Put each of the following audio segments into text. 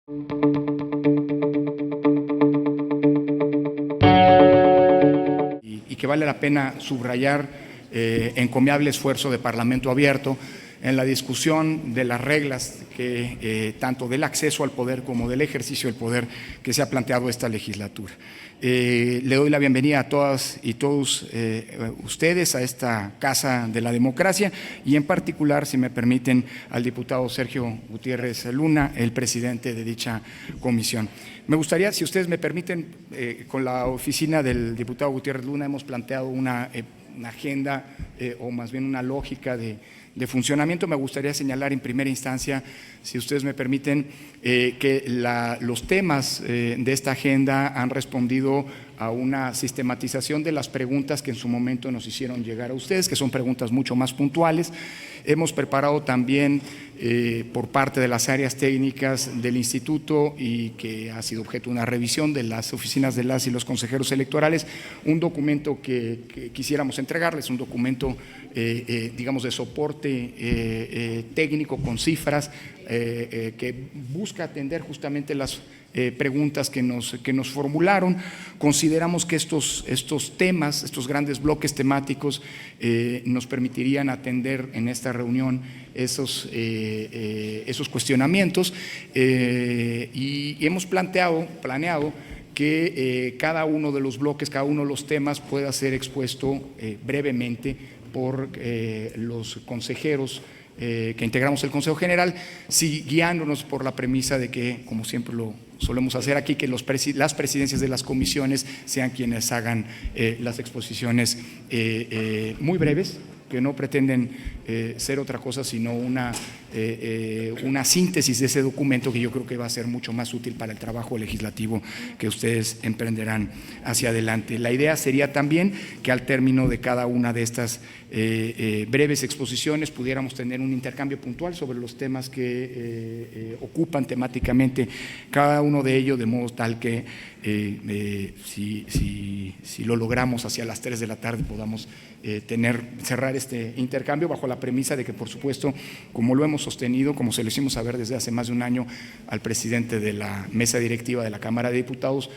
Y que vale la pena subrayar encomiable esfuerzo de Parlamento Abierto en la discusión de las reglas tanto del acceso al poder como del ejercicio del poder que se ha planteado esta legislatura. Le doy la bienvenida a todas y todos ustedes a esta Casa de la Democracia y en particular, si me permiten, al diputado Sergio Gutiérrez Luna, el presidente de dicha comisión. Me gustaría, si ustedes me permiten, con la oficina del diputado Gutiérrez Luna hemos planteado una agenda o más bien una lógica de funcionamiento. Me gustaría señalar en primera instancia, si ustedes me permiten, que los temas de esta agenda han respondido a una sistematización de las preguntas que en su momento nos hicieron llegar a ustedes, que son preguntas mucho más puntuales. Hemos preparado también por parte de las áreas técnicas del Instituto y que ha sido objeto de una revisión de las oficinas de las y los consejeros electorales, un documento que quisiéramos entregarles, un documento digamos de soporte técnico con cifras que busca atender justamente las preguntas que nos formularon. Consideramos que estos temas, estos grandes bloques temáticos nos permitirían atender en esta reunión esos cuestionamientos y hemos planeado que cada uno de los bloques, cada uno de los temas pueda ser expuesto brevemente por los consejeros que integramos el Consejo General, guiándonos por la premisa de que, como siempre lo solemos hacer aquí, que las presidencias de las comisiones sean quienes hagan las exposiciones muy breves, que no pretenden ser otra cosa sino una síntesis de ese documento que yo creo que va a ser mucho más útil para el trabajo legislativo que ustedes emprenderán hacia adelante. La idea sería también que al término de cada una de estas breves exposiciones pudiéramos tener un intercambio puntual sobre los temas que ocupan temáticamente cada uno de ellos, de modo tal que si lo logramos hacia las 3 de la tarde podamos cerrar este intercambio bajo la premisa de que, por supuesto, como lo hemos sostenido, como se lo hicimos saber desde hace más de un año al presidente de la mesa directiva de la Cámara de Diputados,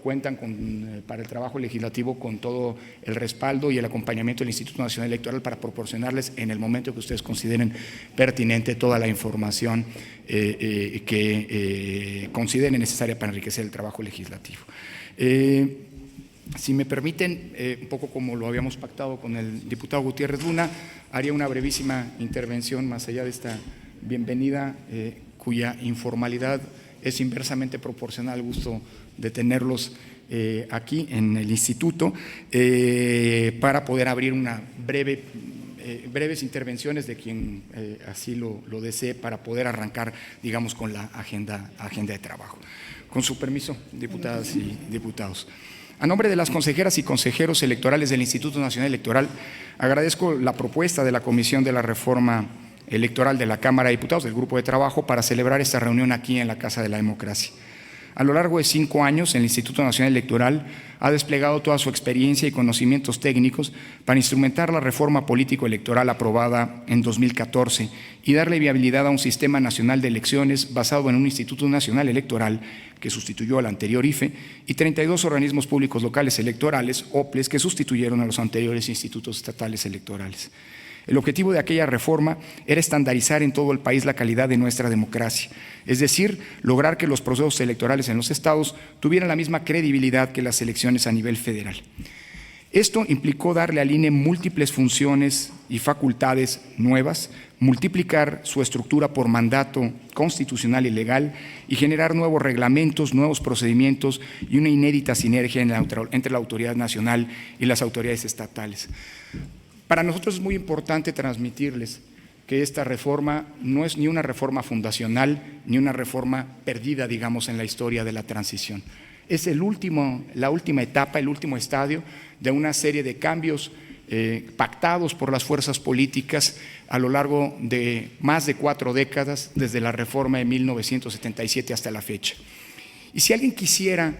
cuentan para el trabajo legislativo con todo el respaldo y el acompañamiento del Instituto Nacional Electoral para proporcionarles en el momento que ustedes consideren pertinente toda la información que consideren necesaria para enriquecer el trabajo legislativo. Si me permiten, un poco como lo habíamos pactado con el diputado Gutiérrez Luna, haría una brevísima intervención más allá de esta bienvenida, cuya informalidad es inversamente proporcional al gusto de tenerlos aquí en el instituto, para poder abrir una breves intervenciones de quien así lo desee para poder arrancar, digamos, con la agenda de trabajo. Con su permiso, diputadas y diputados. A nombre de las consejeras y consejeros electorales del Instituto Nacional Electoral, agradezco la propuesta de la Comisión de la Reforma Electoral de la Cámara de Diputados, del Grupo de Trabajo, para celebrar esta reunión aquí en la Casa de la Democracia. A lo largo de 5 años, el Instituto Nacional Electoral ha desplegado toda su experiencia y conocimientos técnicos para instrumentar la reforma político-electoral aprobada en 2014 y darle viabilidad a un sistema nacional de elecciones basado en un Instituto Nacional Electoral que sustituyó al anterior IFE y 32 organismos públicos locales electorales, OPLES, que sustituyeron a los anteriores institutos estatales electorales. El objetivo de aquella reforma era estandarizar en todo el país la calidad de nuestra democracia, es decir, lograr que los procesos electorales en los estados tuvieran la misma credibilidad que las elecciones a nivel federal. Esto implicó darle al INE múltiples funciones y facultades nuevas, multiplicar su estructura por mandato constitucional y legal y generar nuevos reglamentos, nuevos procedimientos y una inédita sinergia entre la autoridad nacional y las autoridades estatales. Para nosotros es muy importante transmitirles que esta reforma no es ni una reforma fundacional ni una reforma perdida, digamos, en la historia de la transición. Es la última etapa, el último estadio de una serie de cambios pactados por las fuerzas políticas a lo largo de más de 4 décadas, desde la reforma de 1977 hasta la fecha. Y si alguien quisiera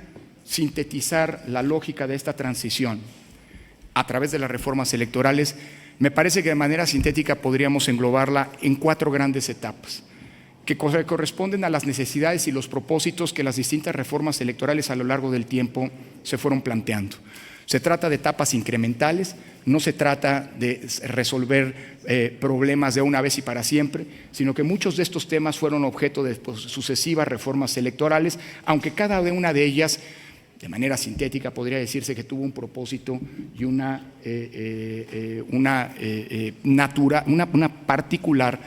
sintetizar la lógica de esta transición a través de las reformas electorales, me parece que de manera sintética podríamos englobarla en 4 grandes etapas. que corresponden a las necesidades y los propósitos que las distintas reformas electorales a lo largo del tiempo se fueron planteando. Se trata de etapas incrementales, no se trata de resolver problemas de una vez y para siempre, sino que muchos de estos temas fueron objeto de sucesivas reformas electorales, aunque cada una de ellas, de manera sintética, podría decirse que tuvo un propósito y una particular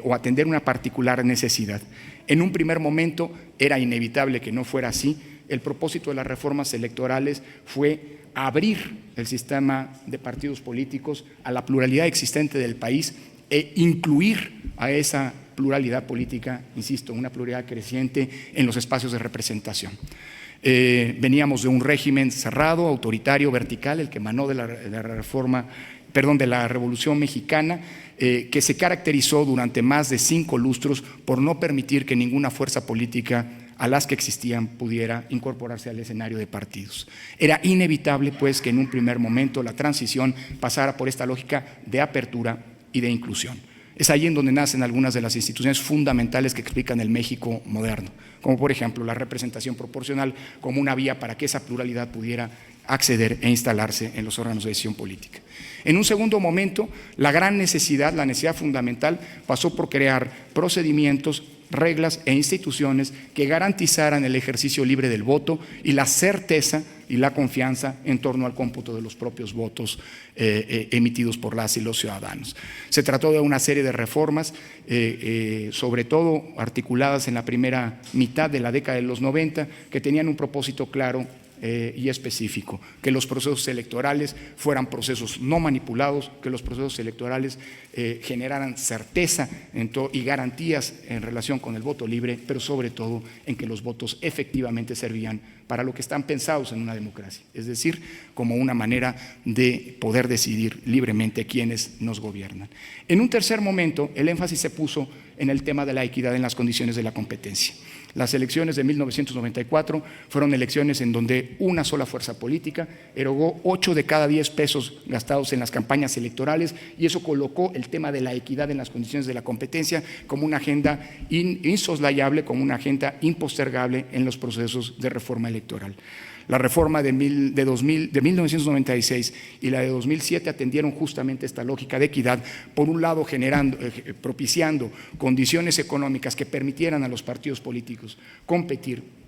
o atender una particular necesidad. En un primer momento era inevitable que no fuera así. El propósito de las reformas electorales fue abrir el sistema de partidos políticos a la pluralidad existente del país e incluir a esa pluralidad política, insisto, una pluralidad creciente en los espacios de representación. Veníamos de un régimen cerrado, autoritario, vertical, el que emanó de la Revolución Mexicana, que se caracterizó durante más de 5 lustros por no permitir que ninguna fuerza política a las que existían pudiera incorporarse al escenario de partidos. Era inevitable, pues, que en un primer momento la transición pasara por esta lógica de apertura y de inclusión. Es ahí en donde nacen algunas de las instituciones fundamentales que explican el México moderno, como por ejemplo la representación proporcional como una vía para que esa pluralidad pudiera acceder e instalarse en los órganos de decisión política. En un segundo momento, la necesidad fundamental pasó por crear procedimientos, reglas e instituciones que garantizaran el ejercicio libre del voto y la certeza y la confianza en torno al cómputo de los propios votos emitidos por las y los ciudadanos. Se trató de una serie de reformas, sobre todo articuladas en la primera mitad de la década de los 90, que tenían un propósito claro y específico: que los procesos electorales fueran procesos no manipulados, que los procesos electorales generaran certeza y garantías en relación con el voto libre, pero sobre todo en que los votos efectivamente servían para lo que están pensados en una democracia, es decir, como una manera de poder decidir libremente quiénes nos gobiernan. En un tercer momento, el énfasis se puso en el tema de la equidad en las condiciones de la competencia. Las elecciones de 1994 fueron elecciones en donde una sola fuerza política erogó 8 de cada 10 pesos gastados en las campañas electorales, y eso colocó el tema de la equidad en las condiciones de la competencia como una agenda insoslayable, como una agenda impostergable en los procesos de reforma electoral. La reforma de 1996 y la de 2007 atendieron justamente esta lógica de equidad, por un lado propiciando condiciones económicas que permitieran a los partidos políticos competir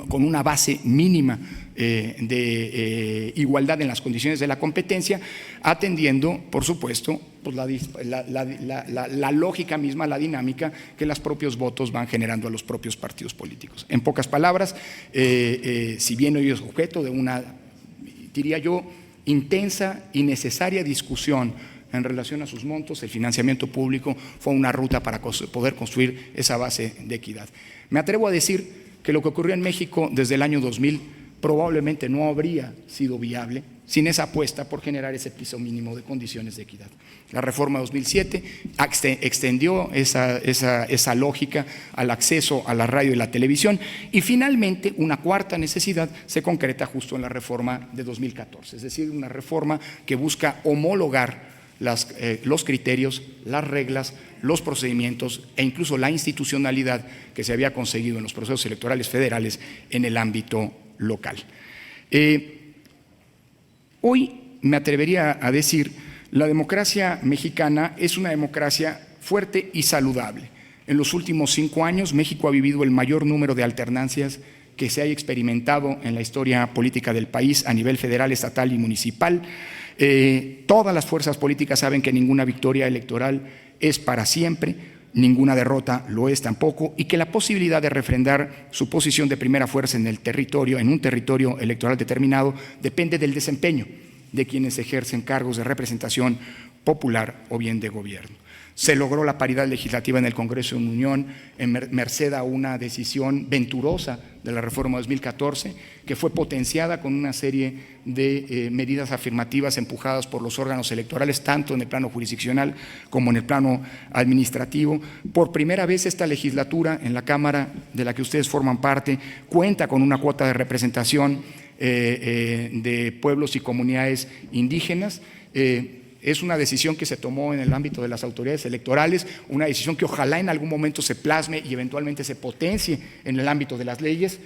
con una base mínima de igualdad en las condiciones de la competencia, atendiendo, por supuesto, pues la lógica misma, la dinámica que los propios votos van generando a los propios partidos políticos. En pocas palabras, si bien hoy es objeto de una, diría yo, intensa y necesaria discusión en relación a sus montos, el financiamiento público fue una ruta para poder construir esa base de equidad. Me atrevo a decir que lo que ocurrió en México desde el año 2000 probablemente no habría sido viable sin esa apuesta por generar ese piso mínimo de condiciones de equidad. La reforma 2007 extendió esa lógica al acceso a la radio y la televisión, y finalmente una cuarta necesidad se concreta justo en la reforma de 2014, es decir, una reforma que busca homologar los criterios, las reglas, los procedimientos e incluso la institucionalidad que se había conseguido en los procesos electorales federales en el ámbito local. Hoy me atrevería a decir, la democracia mexicana es una democracia fuerte y saludable. En los últimos 5 años, México ha vivido el mayor número de alternancias que se haya experimentado en la historia política del país a nivel federal, estatal y municipal. Todas las fuerzas políticas saben que ninguna victoria electoral es para siempre, ninguna derrota lo es tampoco, y que la posibilidad de refrendar su posición de primera fuerza en un territorio electoral determinado depende del desempeño de quienes ejercen cargos de representación popular o bien de gobierno. Se logró la paridad legislativa en el Congreso de la Unión merced a una decisión venturosa de la reforma 2014, que fue potenciada con una serie de medidas afirmativas empujadas por los órganos electorales, tanto en el plano jurisdiccional como en el plano administrativo. Por primera vez esta legislatura, en la Cámara de la que ustedes forman parte, cuenta con una cuota de representación de pueblos y comunidades indígenas. Es una decisión que se tomó en el ámbito de las autoridades electorales, una decisión que ojalá en algún momento se plasme y eventualmente se potencie en el ámbito de las leyes.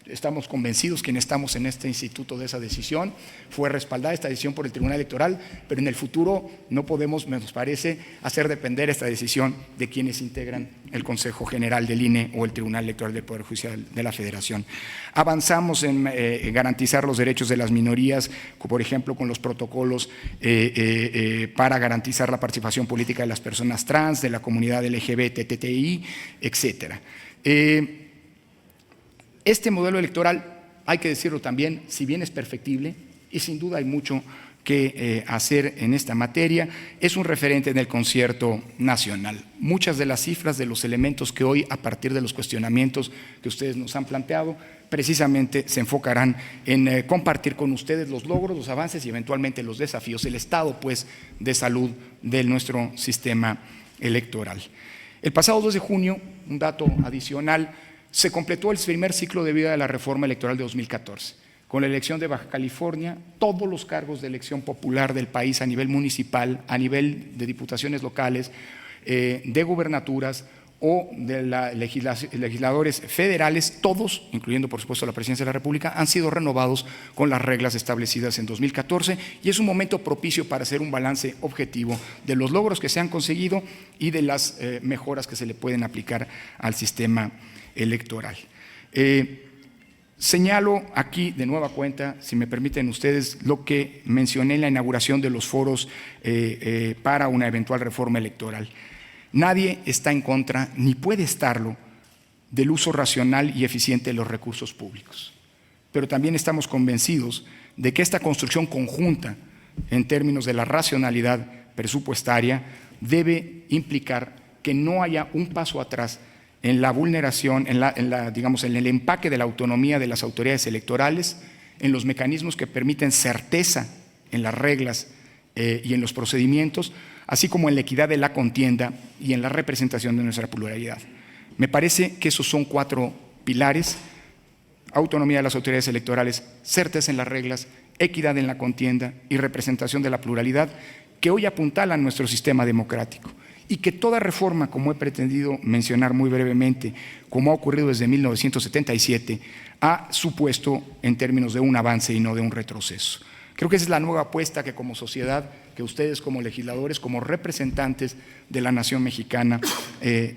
Estamos convencidos quienes estamos en este instituto de esa decisión. Fue respaldada esta decisión por el Tribunal Electoral, pero en el futuro no podemos, nos parece, hacer depender esta decisión de quienes integran el Consejo General del INE o el Tribunal Electoral del Poder Judicial de la Federación. Avanzamos en garantizar los derechos de las minorías, por ejemplo, con los protocolos para garantizar la participación política de las personas trans, de la comunidad LGBT, TTI, etcétera. Este modelo electoral, hay que decirlo también, si bien es perfectible, y sin duda hay mucho que hacer en esta materia, es un referente en el concierto nacional. Muchas de las cifras de los elementos que hoy, a partir de los cuestionamientos que ustedes nos han planteado, precisamente se enfocarán en compartir con ustedes los logros, los avances y eventualmente los desafíos, el estado pues de salud de nuestro sistema electoral. El pasado 2 de junio, un dato adicional, se completó el primer ciclo de vida de la reforma electoral de 2014. Con la elección de Baja California, todos los cargos de elección popular del país a nivel municipal, a nivel de diputaciones locales, de gubernaturas o de legisladores federales, todos, incluyendo por supuesto la Presidencia de la República, han sido renovados con las reglas establecidas en 2014 y es un momento propicio para hacer un balance objetivo de los logros que se han conseguido y de las mejoras que se le pueden aplicar al sistema electoral. Señalo aquí de nueva cuenta, si me permiten ustedes, lo que mencioné en la inauguración de los foros para una eventual reforma electoral. Nadie está en contra, ni puede estarlo, del uso racional y eficiente de los recursos públicos. Pero también estamos convencidos de que esta construcción conjunta, en términos de la racionalidad presupuestaria, debe implicar que no haya un paso atrás en la vulneración, digamos, en el empaque de la autonomía de las autoridades electorales, en los mecanismos que permiten certeza en las reglas y en los procedimientos, así como en la equidad de la contienda y en la representación de nuestra pluralidad. Me parece que esos son 4 pilares: autonomía de las autoridades electorales, certeza en las reglas, equidad en la contienda y representación de la pluralidad, que hoy apuntalan nuestro sistema democrático. Y que toda reforma, como he pretendido mencionar muy brevemente, como ha ocurrido desde 1977, ha supuesto en términos de un avance y no de un retroceso. Creo que esa es la nueva apuesta que como sociedad, que ustedes como legisladores, como representantes de la nación mexicana,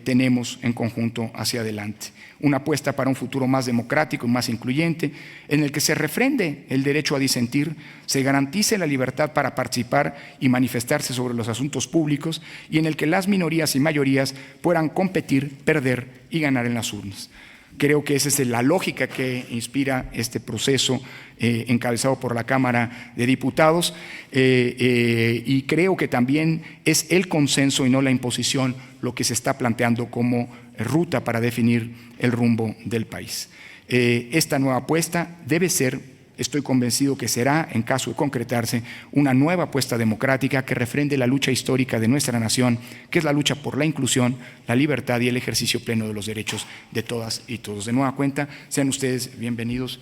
tenemos en conjunto hacia adelante. Una apuesta para un futuro más democrático y más incluyente, en el que se refrende el derecho a disentir, se garantice la libertad para participar y manifestarse sobre los asuntos públicos y en el que las minorías y mayorías puedan competir, perder y ganar en las urnas. Creo que esa es la lógica que inspira este proceso encabezado por la Cámara de Diputados y creo que también es el consenso y no la imposición lo que se está planteando como ruta para definir el rumbo del país. Esta nueva apuesta debe ser, estoy convencido que será, en caso de concretarse, una nueva apuesta democrática que refrende la lucha histórica de nuestra nación, que es la lucha por la inclusión, la libertad y el ejercicio pleno de los derechos de todas y todos. De nueva cuenta, sean ustedes bienvenidos.